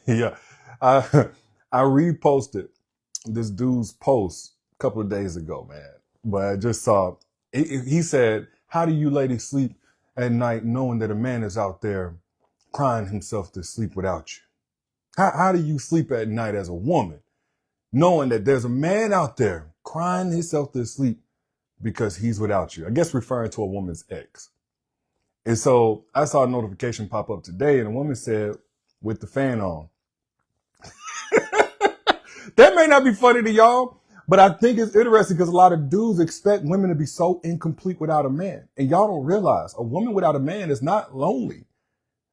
Yeah. I I reposted this dude's post a couple of days ago, man. But I just saw he said, "How do you ladies sleep at night knowing that a man is out there crying himself to sleep without you? How do you sleep at night as a woman knowing that there's a man out there crying himself to sleep because he's without you?" I guess referring to a woman's ex. And so I saw a notification pop up today, and a woman said, "With the fan on." That may not be funny to y'all, but I think it's interesting because a lot of dudes expect women to be so incomplete without a man. And y'all don't realize a woman without a man is not lonely.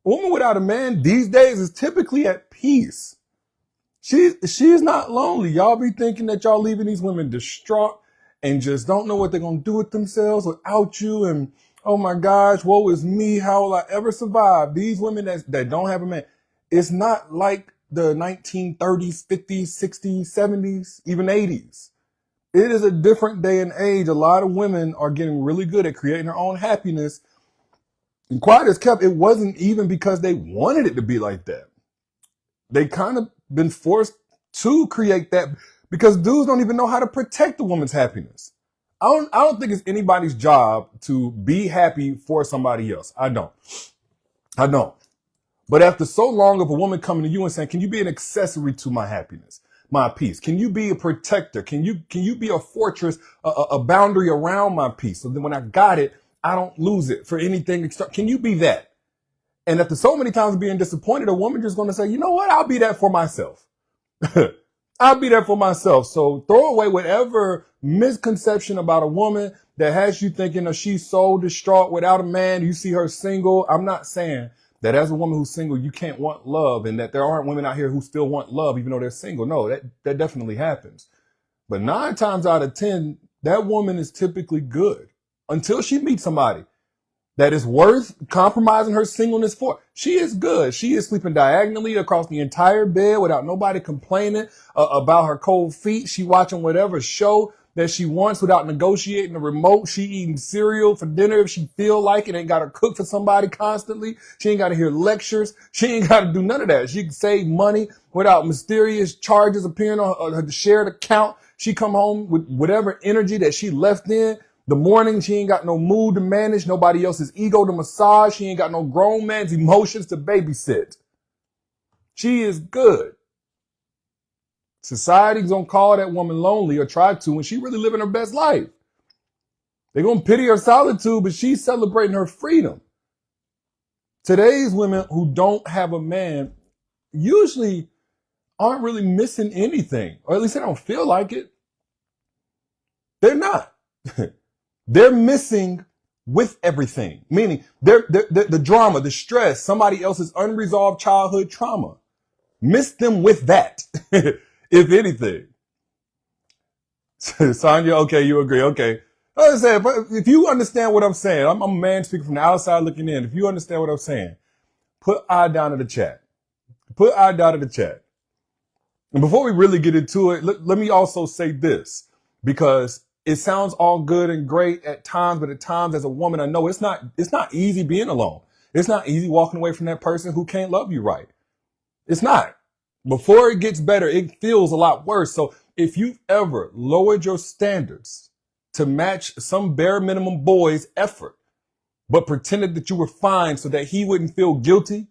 A woman without a man these days is typically at peace. She's not lonely. Y'all be thinking that y'all leaving these women distraught and just don't know what they're going to do with themselves without you. And oh my gosh, woe is me. How will I ever survive? These women that don't have a man. It's not like the 1930s, 50s, 60s, 70s, even 80s. It is a different day and age. A lot of women are getting really good at creating their own happiness. And quiet as kept, it wasn't even because they wanted it to be like that. They kind of been forced to create that because dudes don't even know how to protect the woman's happiness. I don't think it's anybody's job to be happy for somebody else. I don't. But after so long of a woman coming to you and saying, "Can you be an accessory to my happiness, my peace? Can you be a protector? Can you be a fortress, a boundary around my peace? So then when I got it, I don't lose it for anything extra. Can you be that?" And after so many times of being disappointed, a woman just going to say, "You know what? I'll be that for myself." I'll be there for myself. So throw away whatever misconception about a woman that has you thinking that she's so distraught without a man. You see her single. I'm not saying that as a woman who's single, you can't want love and that there aren't women out here who still want love even though they're single. No, that definitely happens. But 9 times out of 10, that woman is typically good until she meets somebody that is worth compromising her singleness for. She is good. She is sleeping diagonally across the entire bed without nobody complaining about her cold feet. She watching whatever show that she wants without negotiating the remote. She eating cereal for dinner if she feel like it. Ain't got to cook for somebody constantly. She ain't got to hear lectures. She ain't got to do none of that. She can save money without mysterious charges appearing on her shared account. She come home with whatever energy that she left in the morning. She ain't got no mood to manage, nobody else's ego to massage. She ain't got no grown man's emotions to babysit. She is good. Society's gonna call that woman lonely or try to when she really living her best life. They're gonna pity her solitude, but she's celebrating her freedom. Today's women who don't have a man usually aren't really missing anything, or at least they don't feel like it. They're not. They're missing with everything, meaning the drama, the stress, somebody else's unresolved childhood trauma. Miss them with that, if anything. Sonya, okay, you agree. Okay. Like I said, but if you understand what I'm saying, I'm a man speaking from the outside looking in. If you understand what I'm saying, put I down in the chat. Put I down in the chat. And before we really get into it, let me also say this, because it sounds all good and great at times, but at times as a woman, I know it's not easy being alone. It's not easy walking away from that person who can't love you right. It's not. Before it gets better, it feels a lot worse. So if you've ever lowered your standards to match some bare minimum boy's effort, but pretended that you were fine so that he wouldn't feel guilty,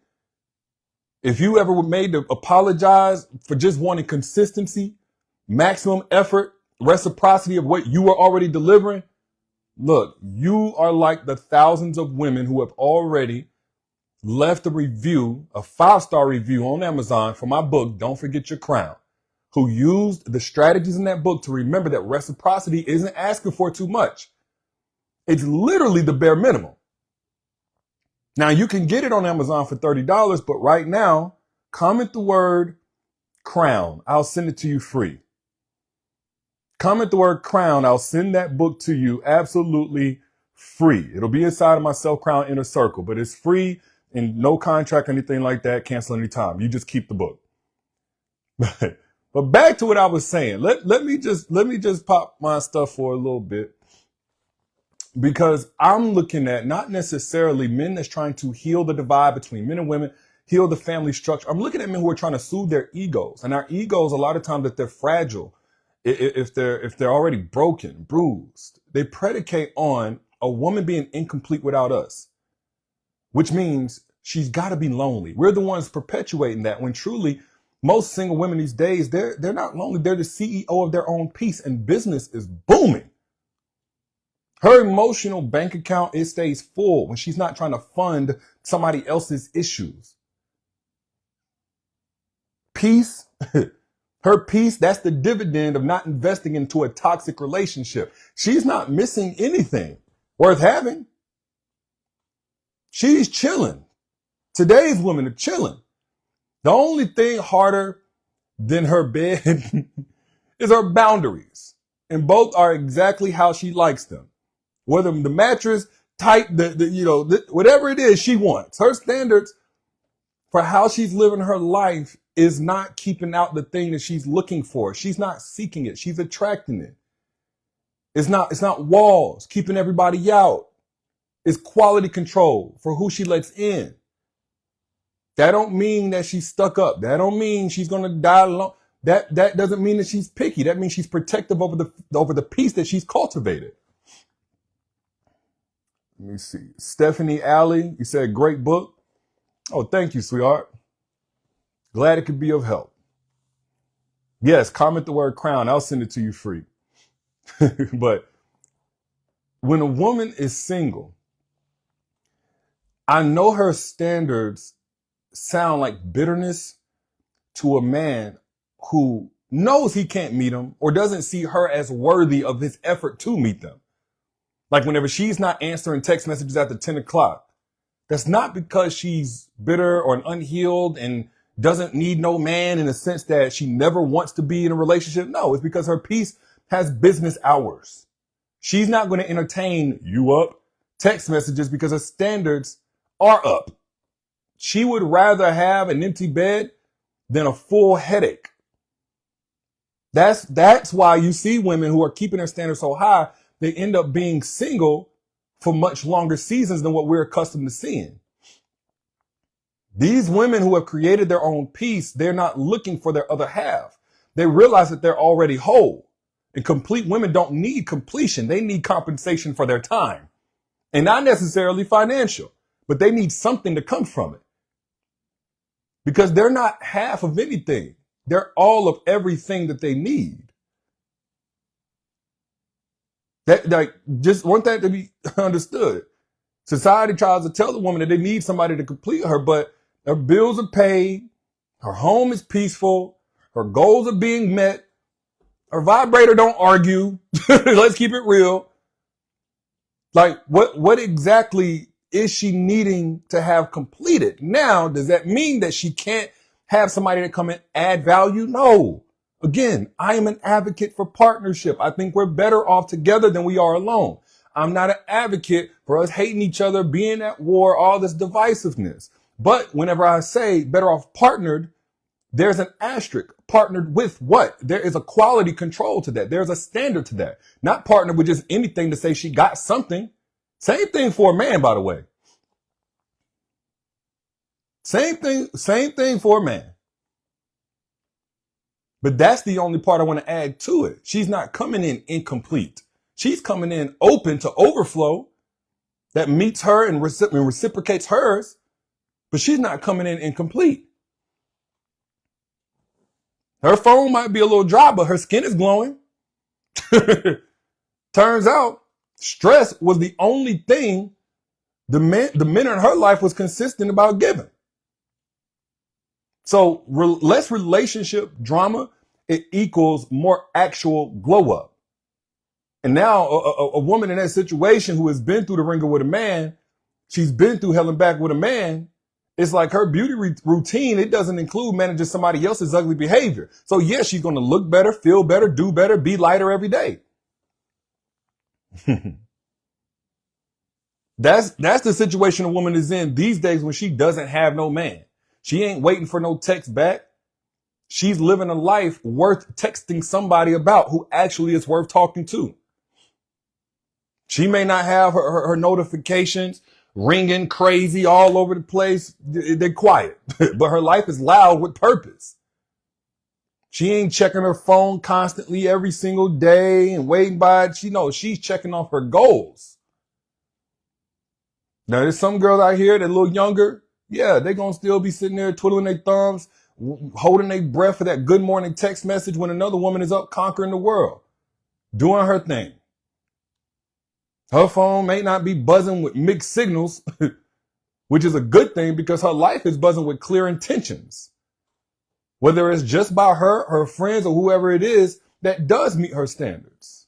if you ever were made to apologize for just wanting consistency, maximum effort, reciprocity of what you were already delivering, look, you are like the thousands of women who have already left a review, a 5-star review on Amazon for my book, Don't Forget Your Crown, who used the strategies in that book to remember that reciprocity isn't asking for too much. It's literally the bare minimum. Now, you can get it on Amazon for $30, but right now, comment the word crown. I'll send it to you free. Comment the word crown. I'll send that book to you absolutely free. It'll be inside of my Self Crown Inner Circle, but it's free and no contract or anything like that. Cancel anytime. You just keep the book. But back to what I was saying. Let me just pop my stuff for a little bit, because I'm looking at not necessarily men that's trying to heal the divide between men and women. heal the family structure. I'm looking at men who are trying to soothe their egos. And our egos, a lot of times, that they're fragile, if they're already broken, bruised, they predicate on a woman being incomplete without us, which means she's got to be lonely. We're the ones perpetuating that, when truly most single women these days, they're not lonely. They're the CEO of their own peace, and business is booming. Her emotional bank account, it stays full when she's not trying to fund somebody else's issues. Peace, her peace, that's the dividend of not investing into a toxic relationship. She's not missing anything worth having. She's chilling. Today's women are chilling. The only thing harder than her bed is her boundaries. And both are exactly how she likes them. Whether the mattress tight, whatever it is she wants. Her standards for how she's living her life is not keeping out the thing that she's looking for. She's not seeking it. She's attracting it. It's not walls keeping everybody out. It's quality control for who she lets in. That don't mean that she's stuck up. That don't mean she's going to die alone. That doesn't mean that she's picky. That means she's protective over the peace that she's cultivated. Let me see. Stephanie Alley, you said great book. Oh, thank you, sweetheart. Glad it could be of help. Yes, comment the word crown. I'll send it to you free. But when a woman is single, I know her standards sound like bitterness to a man who knows he can't meet them or doesn't see her as worthy of his effort to meet them. Like whenever she's not answering text messages after 10 o'clock, that's not because she's bitter or unhealed and doesn't need no man in the sense that she never wants to be in a relationship. No, it's because her peace has business hours. She's not going to entertain you up text messages because her standards are up. She would rather have an empty bed than a full headache. That's why you see women who are keeping their standards so high, they end up being single for much longer seasons than what we're accustomed to seeing. These women who have created their own peace, they're not looking for their other half. They realize that they're already whole. And complete women don't need completion. They need compensation for their time. And not necessarily financial, but they need something to come from it. Because they're not half of anything. They're all of everything that they need. Just want that to be understood. Society tries to tell the woman that they need somebody to complete her, but her bills are paid, her home is peaceful, her goals are being met, her vibrator don't argue. Let's keep it real. Like, what exactly is she needing to have completed? Now, does that mean that she can't have somebody to come and add value? No. Again, I am an advocate for partnership. I think we're better off together than we are alone. I'm not an advocate for us hating each other, being at war, all this divisiveness. But whenever I say better off partnered, there's an asterisk. Partnered with what? There is a quality control to that. There's a standard to that. Not partnered with just anything to say she got something. Same thing for a man, by the way. Same thing for a man. But that's the only part I want to add to it. She's not coming in incomplete. She's coming in open to overflow that meets her and reciprocates hers, but she's not coming in incomplete. Her phone might be a little dry, but her skin is glowing. Turns out stress was the only thing the men in her life was consistent about giving. So less relationship drama, it equals more actual glow up. And now a woman in that situation who has been through the ringer with a man, she's been through hell and back with a man. It's like her beauty routine. It doesn't include managing somebody else's ugly behavior. So yes, she's going to look better, feel better, do better, be lighter every day. That's the situation a woman is in these days when she doesn't have no man. She ain't waiting for no text back. She's living a life worth texting somebody about who actually is worth talking to. She may not have her notifications ringing crazy all over the place. They're quiet, but her life is loud with purpose. She ain't checking her phone constantly every single day and waiting by it. She knows she's checking off her goals. Now, there's some girls out here that a little younger. Yeah, they're going to still be sitting there twiddling their thumbs, holding their breath for that good morning text message when another woman is up conquering the world, doing her thing. Her phone may not be buzzing with mixed signals, which is a good thing because her life is buzzing with clear intentions. Whether it's just by her, her friends, or whoever it is that does meet her standards.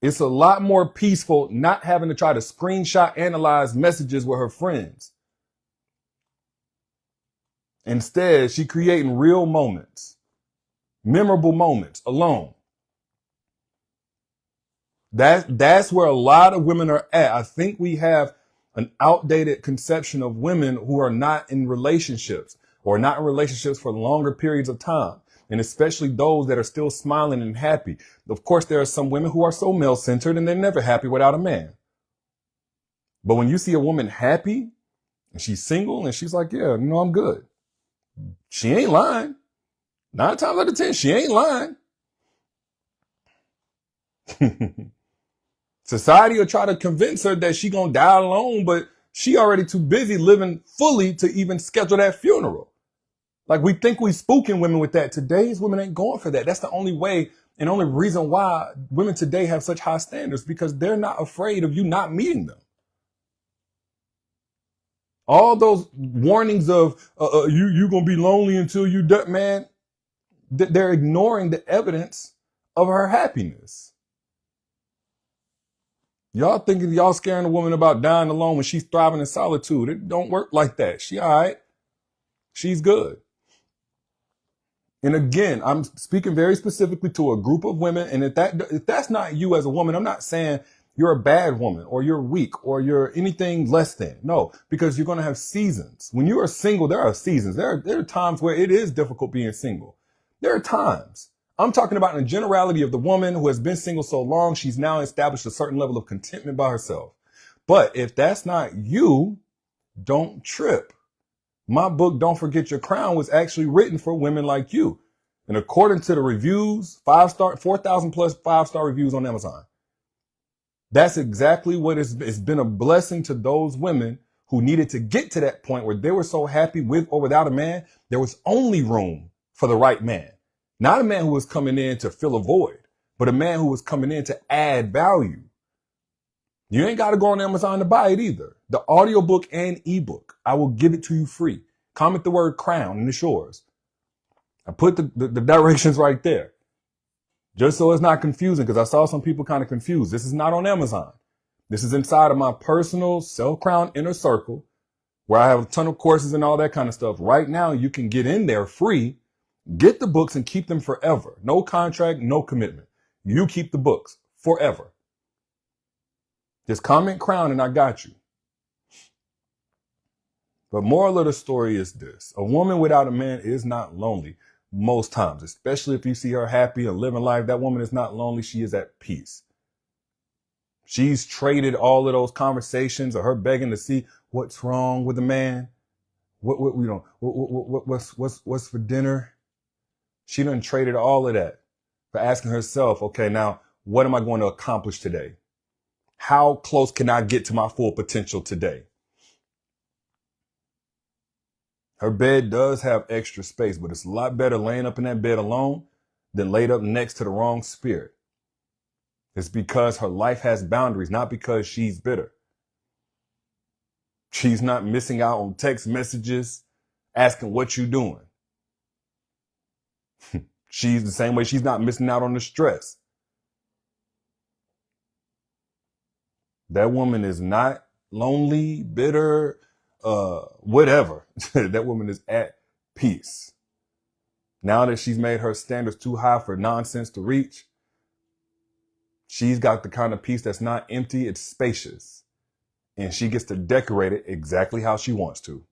It's a lot more peaceful not having to try to screenshot, analyze messages with her friends. Instead, she creating real moments, memorable moments alone. That's where a lot of women are at. I think we have an outdated conception of women who are not in relationships or not in relationships for longer periods of time. And especially those that are still smiling and happy. Of course, there are some women who are so male-centered and they're never happy without a man. But when you see a woman happy and she's single and she's like, yeah, I'm good. She ain't lying. 9 times out of 10, she ain't lying. Society will try to convince her that she gonna die alone, but she already too busy living fully to even schedule that funeral. Like, we think we spooking women with that. Today's women ain't going for that. That's the only way and only reason why women today have such high standards, because they're not afraid of you not meeting them. All those warnings of you gonna be lonely until you die, man, they're ignoring the evidence of her happiness. Y'all thinking y'all scaring a woman about dying alone when she's thriving in solitude. It don't work like that. She all right. She's good. And again, I'm speaking very specifically to a group of women. And if that's not you as a woman, I'm not saying you're a bad woman or you're weak or you're anything less than. No, because you're going to have seasons. When you are single, there are seasons. There are times where it is difficult being single. There are times. I'm talking about in the generality of the woman who has been single so long, she's now established a certain level of contentment by herself. But if that's not you, don't trip. My book, Don't Forget Your Crown, was actually written for women like you. And according to the reviews, 4,000 plus 5-star reviews on Amazon. That's exactly what it's been a blessing to those women who needed to get to that point where they were so happy with or without a man. There was only room for the right man. Not a man who was coming in to fill a void, but a man who was coming in to add value. You ain't got to go on Amazon to buy it either. The audiobook and ebook, I will give it to you free. Comment the word crown and it's yours. I put the directions right there. Just so it's not confusing, because I saw some people kind of confused. This is not on Amazon. This is inside of my personal self-crown inner circle where I have a ton of courses and all that kind of stuff. Right now, you can get in there free, get the books and keep them forever. No contract, no commitment. You keep the books forever. Just comment crown and I got you. But moral of the story is this. A woman without a man is not lonely most times, especially if you see her happy and living life. That woman is not lonely. She is at peace. She's traded all of those conversations of her begging to see what's wrong with the man. What's for dinner? She done traded all of that for asking herself, okay, now what am I going to accomplish today? How close can I get to my full potential today? Her bed does have extra space, but it's a lot better laying up in that bed alone than laid up next to the wrong spirit. It's because her life has boundaries, not because she's bitter. She's not missing out on text messages asking what you doing. She's the same way she's not missing out on the stress. That woman is not lonely, bitter, whatever. That woman is at peace. Now that she's made her standards too high for nonsense to reach, she's got the kind of peace that's not empty, it's spacious. And she gets to decorate it exactly how she wants to.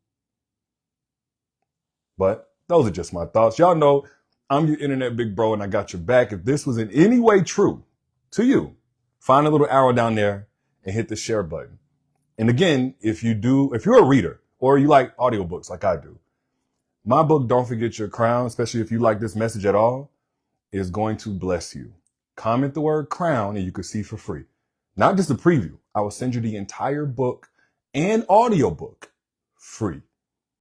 But those are just my thoughts. Y'all know I'm your internet big bro and I got your back. If this was in any way true to you, find a little arrow down there and hit the share button. And again, if you're a reader or you like audiobooks like I do, my book, Don't Forget Your Crown, especially if you like this message at all, is going to bless you. Comment the word crown and you can see for free. Not just a preview. I will send you the entire book and audiobook free.